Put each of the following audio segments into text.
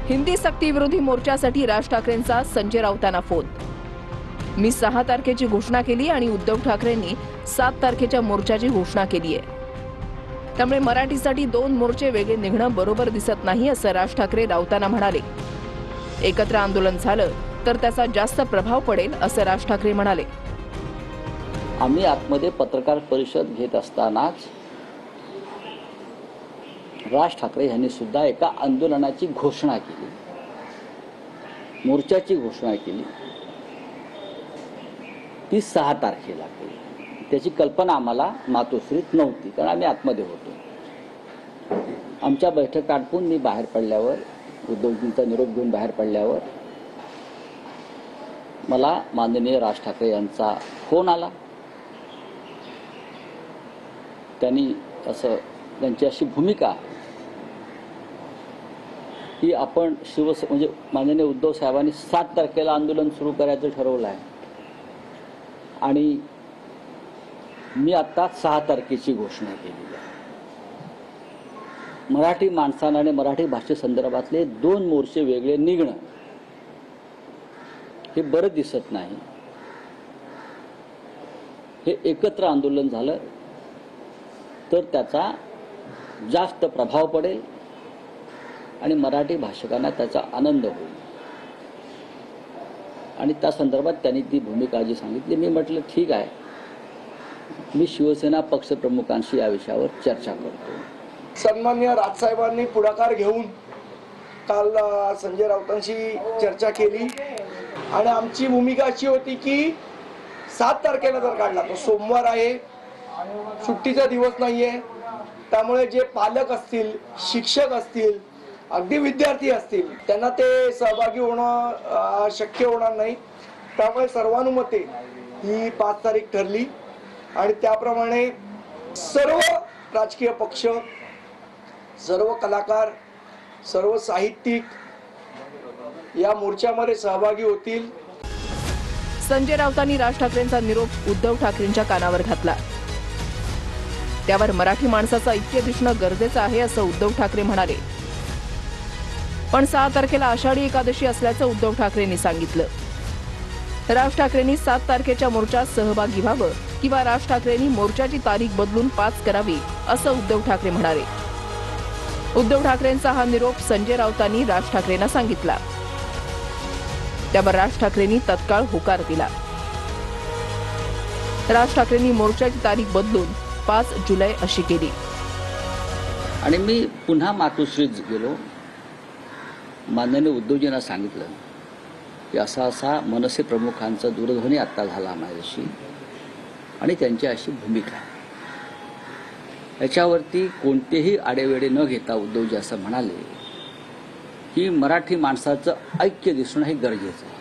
हिंदी सक्ती विरोधी मोर्चासाठी राज ठाकरेंचा संजय राऊतांना फोन। मी 6 तारखेची घोषणा केली आणि उद्धव ठाकरेंनी 7 तारखेच्या मोर्चाची घोषणा केली आहे। त्यामुळे मराठीसाठी 2 मोर्चे वेगळे निघणं बरोबर दिसत नाही असं राज ठाकरे राऊतांना म्हणाले। एकत्र आंदोलन झालं तर त्याचा जास्त प्रभाव पडेल असं राज ठाकरे म्हणाले। आम्ही आतमध्ये पत्रकार परिषद घेत असतानाच राज ठाकरे यांनी सुद्धा एका आंदोलनाची घोषणा केली, मोर्चाची घोषणा केली। ती 6 तारखेला केली। त्याची कल्पना आम्हाला मातोश्रीत नव्हती, कारण आम्ही आतमध्ये होतो। आमच्या बैठक आटपून मी बाहेर पडल्यावर, उद्धवजींचा निरोप घेऊन बाहेर पडल्यावर मला माननीय राज ठाकरे यांचा फोन आला। त्यांनी त्यांची अशी भूमिका आहे की आपण म्हणजे माननीय उद्धव साहेबांनी 7 तारखेला आंदोलन सुरू करायचं ठरवलं आहे आणि मी आता 6 तारखेची घोषणा केली आहे। मराठी माणसांना आणि मराठी भाषेसंदर्भातले 2 मोर्चे वेगळे निघणं हे बरं दिसत नाही। हे एकत्र आंदोलन झालं तर त्याचा जास्त प्रभाव पडेल आणि मराठी भाषकांना त्याचा आनंद होईल। आणि त्या संदर्भात त्यांनी ती भूमिका जी सांगितली, मी म्हटलं ठीक आहे, मी शिवसेना पक्षप्रमुखांशी या विषयावर चर्चा करतो। सन्माननीय राजसाहेबांनी पुढाकार घेऊन काल संजय राऊतांशी चर्चा केली आणि आमची भूमिका अशी होती की 7 तारखेला जर काढला तो सोमवार आहे, सुट्टीचा दिवस नाहीये, त्यामुळे जे पालक असतील, शिक्षक असतील, अगदी विद्यार्थी असतील, त्यांना ते सहभागी होणं शक्य होणार नाही। त्यामुळे सर्वानुमते ही 5 तारीख ठरली आणि त्याप्रमाणे सर्व राजकीय पक्ष, सर्व कलाकार, सर्व साहित्यिक या मोर्चामध्ये सहभागी होतील। संजय राऊतांनी राज ठाकरेंचा निरोप उद्धव ठाकरेंच्या कानावर घातला। त्यावर मराठी माणसाचं ऐक्य दिसणं गरजेचं आहे असं उद्धव ठाकरे म्हणाले। पण 6 तारखेला आषाढी एकादशी असल्याचं उद्धव ठाकरेंनी सांगितलं। राज ठाकरेंनी 7 तारखेच्या मोर्चात सहभागी व्हावं किंवा राज ठाकरेंनी मोर्चाची तारीख बदलून 5 करावी असं उद्धव ठाकरे म्हणाले। उद्धव ठाकरेंचा हा निरोप संजय राऊतांनी राज ठाकरेंना सांगितला। त्यावर राज ठाकरेंनी तत्काळ होकार दिला। राज ठाकरेंनी मोर्चाची तारीख बदलून 5 जुलै अशी केली आणि मी पुन्हा मातोश्रीत गेलो। माननीय उद्धवजींना सांगितलं की असा मनसे प्रमुखांचा दूरध्वनी आता झाला माझ्याशी आणि त्यांची अशी भूमिका आहे। याच्यावरती कोणतेही आडेवेडे न घेता उद्धवजी असं म्हणाले की मराठी माणसाचं ऐक्य दिसणं हे गरजेचं आहे।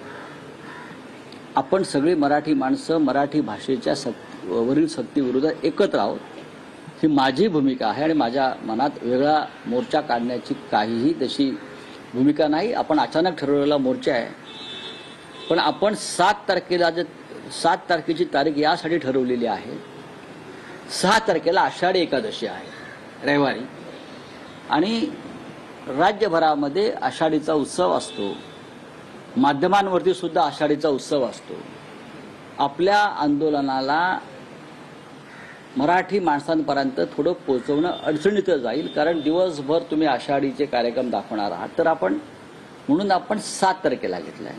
आपण सगळी मराठी माणसं मराठी भाषेच्या वरील सक्तीविरोधात एकत्र आहोत, ही माझी भूमिका आहे आणि माझ्या मनात वेगळा मोर्चा काढण्याची काहीही तशी भूमिका नाही। आपण अचानक ठरवलेला मोर्चा आहे, पण आपण 7 तारखेची तारीख यासाठी ठरवलेली आहे। 6 तारखेला आषाढी एकादशी आहे, रविवारी, आणि राज्यभरामध्ये आषाढीचा उत्सव असतो, माध्यमांवरती सुद्धा आषाढीचा उत्सव असतो। आपल्या आंदोलनाला मराठी माणसांपर्यंत थोडं पोहोचवणं अडचणीत जाईल, कारण दिवसभर तुम्ही आषाढीचे कार्यक्रम दाखवणार आहात। तर म्हणून आपण 7 तारखेला घेतलाय।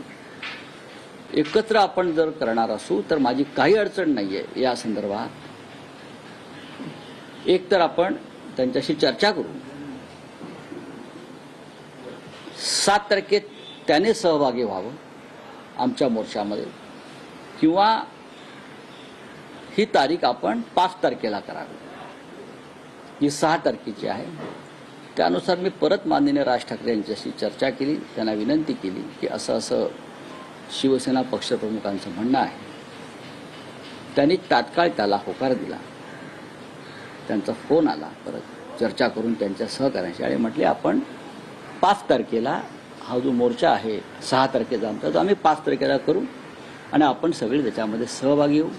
एकत्र आपण जर करणार असू तर माझी काही अडचण नाहीये या संदर्भात। एक तर आपण त्यांच्याशी चर्चा करू, 7 तारखेत त्याने सहभागी व्हावं आमच्या मोर्चामध्ये, किंवा ही तारीख आपण 5 तारखेला करावी, ही 6 तारखेची आहे। त्यानुसार मी परत माननीय राज ठाकरे यांच्याशी चर्चा केली, त्यांना विनंती केली की असं शिवसेना पक्षप्रमुखांचं म्हणणं आहे। त्यांनी तात्काळ त्याला होकार दिला। त्यांचा फोन आला, परत चर्चा करून त्यांच्या सहकार्यांशी आणि म्हटले आपण 5 तारखेला हा जो मोर्चा आहे 6 तारखेचा आमचा, तो आम्ही 5 तारखेला करू आणि आपण सगळे त्याच्यामध्ये सहभागी होऊ।